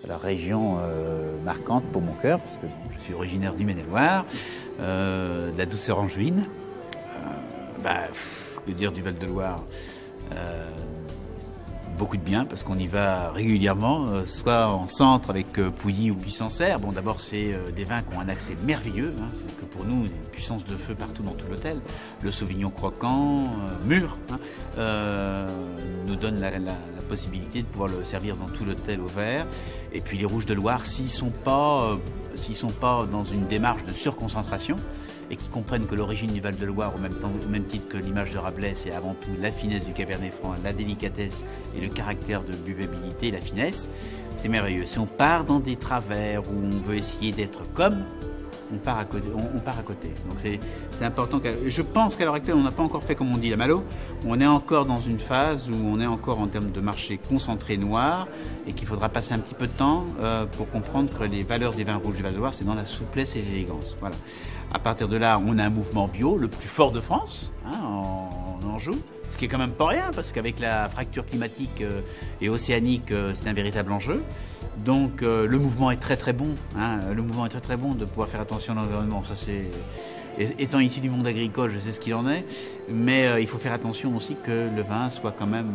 la région marquante pour mon cœur, parce que je suis originaire du Maine-et-Loire, de la douceur angevine. Que dire du Val-de-Loire, beaucoup de bien, parce qu'on y va régulièrement, soit en centre avec Pouilly ou Puy-Sancerre. Bon, d'abord, c'est des vins qui ont un accès merveilleux, hein, que pour nous, une puissance de feu partout dans tout l'hôtel. Le Sauvignon croquant, mûr, nous donne la possibilité de pouvoir le servir dans tout l'hôtel au verre. Et puis les rouges de Loire, s'ils sont pas dans une démarche de surconcentration, et qui comprennent que l'origine du Val-de-Loire, au même titre que l'image de Rabelais, c'est avant tout la finesse du Cabernet Franc, la délicatesse et le caractère de buvabilité, la finesse. C'est merveilleux. Si on part dans des travers où on veut essayer d'être comme, on part à côté. Donc c'est important. Je pense qu'à l'heure actuelle, on n'a pas encore fait comme on dit la Malo. On est encore dans une phase où on est encore en termes de marché concentré noir et qu'il faudra passer un petit peu de temps pour comprendre que les valeurs des vins rouges du Val-de-Loire, c'est dans la souplesse et l'élégance. Voilà. À partir de là, on a un mouvement bio, le plus fort de France, en Anjou. Ce qui est quand même pas rien, parce qu'avec la fracture climatique et océanique, c'est un véritable enjeu. Donc le mouvement est très très bon, hein, le mouvement est très très bon de pouvoir faire attention à l'environnement. Ça c'est, étant issu du monde agricole, je sais ce qu'il en est, mais il faut faire attention aussi que le vin soit quand même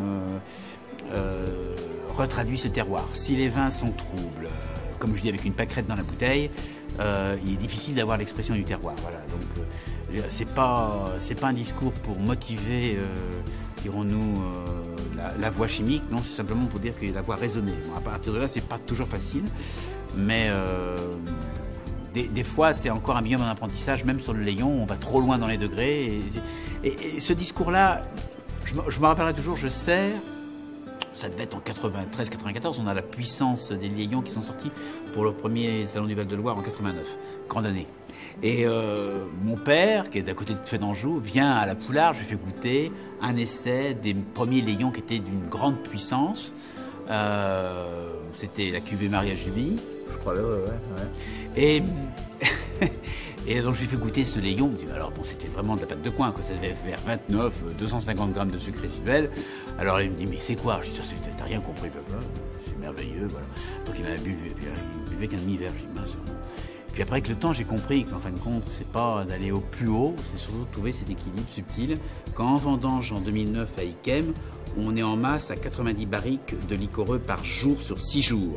retraduit ce terroir. Si les vins sont troubles, comme je dis avec une pâquerette dans la bouteille, il est difficile d'avoir l'expression du terroir. Voilà. Donc c'est pas un discours pour motiver, dirons-nous, la voie chimique. Non, c'est simplement pour dire que la voie raisonnée. Bon, à partir de là, c'est pas toujours facile, mais des fois, c'est encore un bilan d'un apprentissage. Même sur le Layon, on va trop loin dans les degrés. Et ce discours-là, je me rappellerai toujours. Je sers. Ça devait être en 93-94, on a la puissance des Layons qui sont sortis pour le premier salon du Val-de-Loire en 89. Grande année. Et mon père, qui est à côté de Fénanjou, vient à la Poularde, je lui fais goûter un essai des premiers Layons qui étaient d'une grande puissance. C'était la cuvée Maria Julie, je crois. Ouais. Et donc je lui fais goûter ce Layon. Alors bon, c'était vraiment de la pâte de coin, quoi. Ça devait faire 29, 250 grammes de sucre résiduel. Alors il me dit, mais c'est quoi? Je dis, t'as rien compris, papa. C'est merveilleux, voilà. Donc il en a bu, et puis il buvait qu'un demi-verre. Je dis, mince. Puis après, avec le temps, j'ai compris qu'en fin de compte, c'est pas d'aller au plus haut, c'est surtout de trouver cet équilibre subtil. Quand en vendange en 2009 à Yquem, on est en masse à 90 barriques de liquoreux par jour sur 6 jours.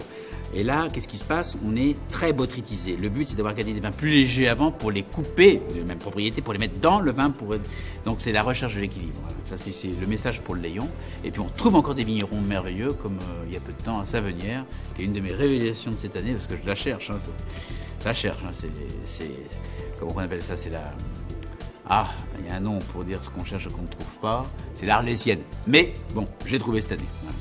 Et là, qu'est-ce qui se passe? On est très botrytisé. Le but, c'est d'avoir gardé des vins plus légers avant pour les couper, de même propriété, pour les mettre dans le vin. Donc c'est la recherche de l'équilibre. Voilà. Ça, c'est le message pour le Layon. Et puis on trouve encore des vignerons merveilleux, comme il y a peu de temps à Savenière, qui est une de mes révélations de cette année, parce que je la cherche. Hein, c'est comment on appelle ça? C'est la... Ah, il y a un nom pour dire ce qu'on cherche et qu'on ne trouve pas. C'est l'Arlésienne. Mais bon, j'ai trouvé cette année. Voilà.